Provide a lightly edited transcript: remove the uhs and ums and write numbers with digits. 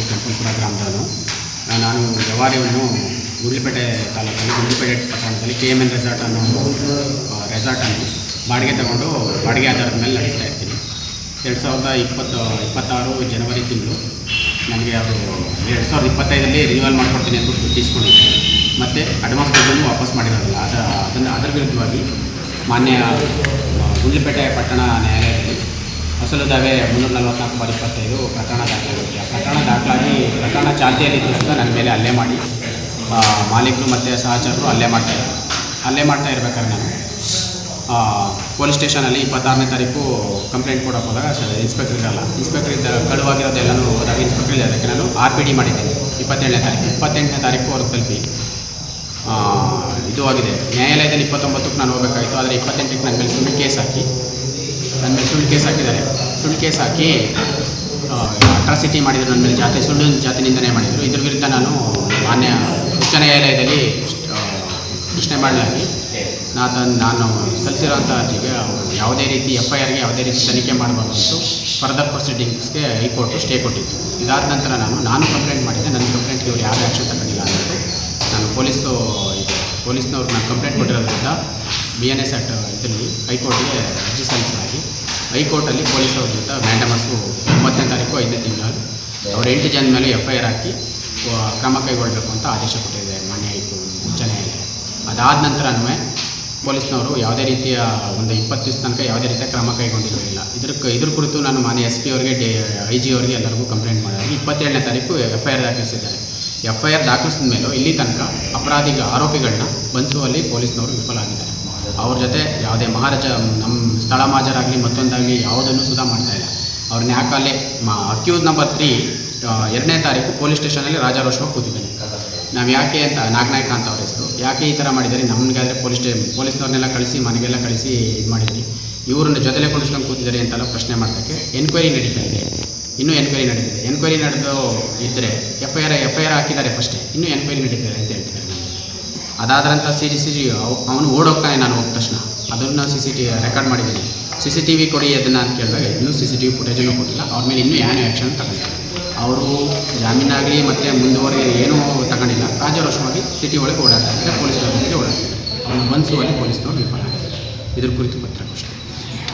ತಾಲೂಕು ಕೆಂಪಲ್ಪುರ ಗ್ರಾಮದವನು. ನಾನು ಜವಾರಿಯನ್ನು ಗುಂಡ್ಲುಪೇಟೆ ತಾಲೂಕಲ್ಲಿ ಗುಂಡ್ಲುಪೇಟೆ ಪಟ್ಟಣದಲ್ಲಿ KMN ರೆಸಾರ್ಟ್ ಅನ್ನೋ ರೆಸಾರ್ಟನ್ನು ಬಾಡಿಗೆ ತಗೊಂಡು ಬಾಡಿಗೆ ಆಧಾರದ ಮೇಲೆ ನಡೆಸ್ತಾ ಇರ್ತೀನಿ. 2026 ಜನವರಿ ತಿಂಗಳು ನನಗೆ ಅವರು 2025 ರಿನ್ಯೂವಲ್ ಮಾಡಿಕೊಡ್ತೀನಿ ಅಂತ ಇಸ್ಕೊಂಡಿದ್ದೆ. ಮತ್ತು ಅಡ್ವಾನ್ಸ್ ದುಡ್ಡನ್ನು ವಾಪಸ್ ಮಾಡಿರೋದಿಲ್ಲ. ಅದರ ವಿರುದ್ಧವಾಗಿ ಮಾನ್ಯ ಗುಂಡ್ಲುಪೇಟೆ ಪಟ್ಟಣ ನ್ಯಾಯಾಲಯದಲ್ಲಿ ಅಸಲು ದಾವೆ 344/25 ಪ್ರಕರಣ ದಾಖಲಾಗಿದೆ. ಆ ಪ್ರಕರಣ ಚಾಲ್ತಿಯಲ್ಲಿದ್ದು ಸಹ ನನ್ನ ಮೇಲೆ ಹಲ್ಲೆ ಮಾಡಿ ಮಾಲೀಕರು ಮತ್ತು ಸಹಚರರು ಹಲ್ಲೆ ಮಾಡ್ತಾ ಇರಬೇಕಾದ್ರೆ ನಾನು ಪೊಲೀಸ್ ಸ್ಟೇಷನಲ್ಲಿ 26ನೇ ತಾರೀಕು ಕಂಪ್ಲೇಂಟ್ ಕೊಡೋಕೆ ಹೋದಾಗ ಇನ್ಸ್ಪೆಕ್ಟರ್ ಕಳುವಾಗಿರೋದೆಲ್ಲನೂ ಹೋದಾಗ ಇನ್ಸ್ಪೆಕ್ಟರ್ ಅದಕ್ಕೆ ನಾನು RPD ಮಾಡಿದ್ದೇನೆ 27ನೇ ತಾರೀಕು ಅವ್ರಿಗೆ ತಲುಪಿ ಇದು ಆಗಿದೆ. ನ್ಯಾಯಾಲಯದಲ್ಲಿ 29ಕ್ಕೆ ನಾನು ಹೋಗಬೇಕಾಗಿತ್ತು. ಆದರೆ 28ಕ್ಕೆ ನನ್ನ ಮೇಲೆ ಸುಳ್ಳು ಕೇಸ್ ಹಾಕಿದ್ದಾರೆ. ಸುಳ್ಳು ಕೇಸ್ ಹಾಕಿ ಅಟ್ರಾಸಿಟಿ ಮಾಡಿದರು. ನನ್ನ ಮೇಲೆ ಜಾತಿ ನಿಂದನೆ ಮಾಡಿದರು. ಇದ್ರ ವಿರುದ್ಧ ನಾನು ಮಾನ್ಯ ಉಚ್ಚ ನ್ಯಾಯಾಲಯದಲ್ಲಿ ಪ್ರಶ್ನೆ ಮಾಡಲಾಗಿ ನಾನು ಸಲ್ಲಿಸಿರೋಂಥ ಅರ್ಜಿಗೆ ಯಾವುದೇ ರೀತಿ FIRಗೆ ಯಾವುದೇ ರೀತಿ ತನಿಖೆ ಮಾಡಬಾರ್ದು ಅಂತ ಫರ್ದರ್ ಪ್ರೊಸೀಡಿಂಗ್ಸ್ಗೆ ಹೈಕೋರ್ಟು ಸ್ಟೇ ಕೊಟ್ಟಿತ್ತು. ಇದಾದ ನಂತರ ನಾನು ಕಂಪ್ಲೇಂಟ್ ಮಾಡಿದ್ದೆ. ನನ್ನ ಕಂಪ್ಲೇಂಟ್ಗೆ ಇವರು ಯಾರು ಆ್ಯಕ್ಷನ್ ತಗೊಂಡಿಲ್ಲ ಅಂದ್ಬಿಟ್ಟು ನಾನು ಪೊಲೀಸ್ನವ್ರು ನಾನು ಕಂಪ್ಲೇಂಟ್ ಕೊಟ್ಟಿರೋದ್ರಿಂದ BNS ಆ್ಯಕ್ಟ್ ಇದರಲ್ಲಿ ಹೈಕೋರ್ಟ್ಗೆ ಅರ್ಜಿ ಸಲ್ಲಿಸಲಾಗಿ ಹೈಕೋರ್ಟಲ್ಲಿ ಪೊಲೀಸವ್ರ ಜೊತೆ ಮ್ಯಾಂಡಮಸ್ಸು 9ನೇ ತಾರೀಕು 5ನೇ ತಿಂಗಳಲ್ಲಿ ಅವರು 8 ಜನ ಮೇಲೆ FIR ಹಾಕಿ ಕ್ರಮ ಕೈಗೊಳ್ಳಬೇಕು ಅಂತ ಆದೇಶ ಕೊಟ್ಟಿದೆ ಮಾನ್ಯ ಉಚ್ಚ ನ್ಯಾಯಾಲಯ. ಅದಾದ ನಂತರನೂ ಪೊಲೀಸ್ನವರು ಯಾವುದೇ ರೀತಿಯ ಒಂದು 20 ದಿವಸ ತನಕ ಯಾವುದೇ ರೀತಿಯ ಕ್ರಮ ಕೈಗೊಂಡಿರಲಿಲ್ಲ. ಇದ್ರ ಕುರಿತು ನಾನು ಮಾನ್ಯ SP ಅವರಿಗೆ IG ಅವರಿಗೆ ಎಲ್ಲರಿಗೂ ಕಂಪ್ಲೇಂಟ್ ಮಾಡಿದಾಗ 27ನೇ ತಾರೀಕು FIR ದಾಖಲಿಸಿದ್ದಾರೆ. FIR ದಾಖಲಿಸಿದ ಮೇಲೂ ಇಲ್ಲಿ ತನಕ ಆರೋಪಿಗಳನ್ನ ಬಂಧಿಸುವಲ್ಲಿ ಪೊಲೀಸ್ನವರು ವಿಫಲರಾಗಿದ್ದಾರೆ. ಅವ್ರ ಜೊತೆ ಯಾವುದೇ ನಮ್ಮ ಸ್ಥಳ ಮಾಜರಾಗಲಿ ಮತ್ತೊಂದಾಗಲಿ ಯಾವುದನ್ನು ಸುಧಾ ಮಾಡ್ತಾಯಿಲ್ಲ. ಅವ್ರನ್ನ ಯಾಕಲ್ಲೇ ಅಕ್ಯೂಸ್ ನಂಬರ್ 3 2ನೇ ತಾರೀಕು ಪೊಲೀಸ್ ಸ್ಟೇಷನಲ್ಲಿ ರಾಜಾರೋಷವಾಗಿ ಕೂತಿದ್ದಾನೆ. ನಾವು ಯಾಕೆ ಅಂತ ನಾಗನಾಯ್ಕ ಅಂತ ಅವ್ರ ಹೆಸರು, ಯಾಕೆ ಈ ಥರ ಮಾಡಿದ್ದಾರೆ, ನಮಗಾದರೆ ಪೊಲೀಸ್ನವ್ರನ್ನೆಲ್ಲ ಕಳಿಸಿ ಮನೆಗೆಲ್ಲ ಕಳಿಸಿ ಇದು ಮಾಡಿದ್ರಿ, ಇವ್ರನ್ನ ಜೊತೆಲೇ ಕೊಂಡಿಸ್ಕೊಂಡು ಕೂತಿದ್ದಾರೆ ಅಂತೆಲ್ಲ ಪ್ರಶ್ನೆ ಮಾಡೋಕ್ಕೆ ಎನ್ಕ್ವೈರಿ ನಡೀತಾ ಇದೆ. ಇನ್ನೂ ಎನ್ಕ್ವೈರಿ ನಡೀತಿದೆ. ಎನ್ಕ್ವೈರಿ ನಡೆದು ಇದ್ದರೆ FIR ಹಾಕಿದ್ದಾರೆ ಫಸ್ಟೇ, ಇನ್ನೂ ಎನ್ಕ್ವೈರಿ ನಡೀತಿದೆ ಅಂತ ಹೇಳ್ತಿದ್ದಾರೆ. ಅದಾದ ನಂತರ CCTV ಅವನು ಓಡೋಗ್ತಾನೆ. ನಾನು ಹೋದ ತಕ್ಷಣ ಅದನ್ನು CCTV ರೆಕಾರ್ಡ್ ಮಾಡಿದ್ದೀನಿ. CCTV ಕೊಡಿ ಅದನ್ನು ಅಂತ ಕೇಳಿದಾಗ ಇನ್ನೂ CCTV ಫುಟೇಜನ್ನು ಕೊಟ್ಟಿಲ್ಲ. ಅವ್ರ ಮೇಲೆ ಇನ್ನೂ ಏನು ಆ್ಯಕ್ಷನ್ ತಗೊಂಡಿಲ್ಲ. ಅವರು ಜಾಮೀನಾಗಲಿ ಮತ್ತು ಮುಂದುವರೆ ಏನೂ ತಗೊಂಡಿಲ್ಲ. ರಾಜಾರೋಷವಾಗಿ ಸಿಟಿ ಒಳಗೆ ಓಡಾಡ್ತಾರೆ, ಪೊಲೀಸ್ನವ್ರ ಜೊತೆಗೆ ಓಡಾಡ್ತಾರೆ. ಅವ್ರನ್ನ ಬಂಧಿಸುವಲ್ಲಿ ಪೊಲೀಸ್ನವ್ರು ವಿಫಲ ಆಗಿದ್ದಾರೆ. ಇದ್ರ ಕುರಿತು ಪತ್ರಗೋಷ್ಠಿ.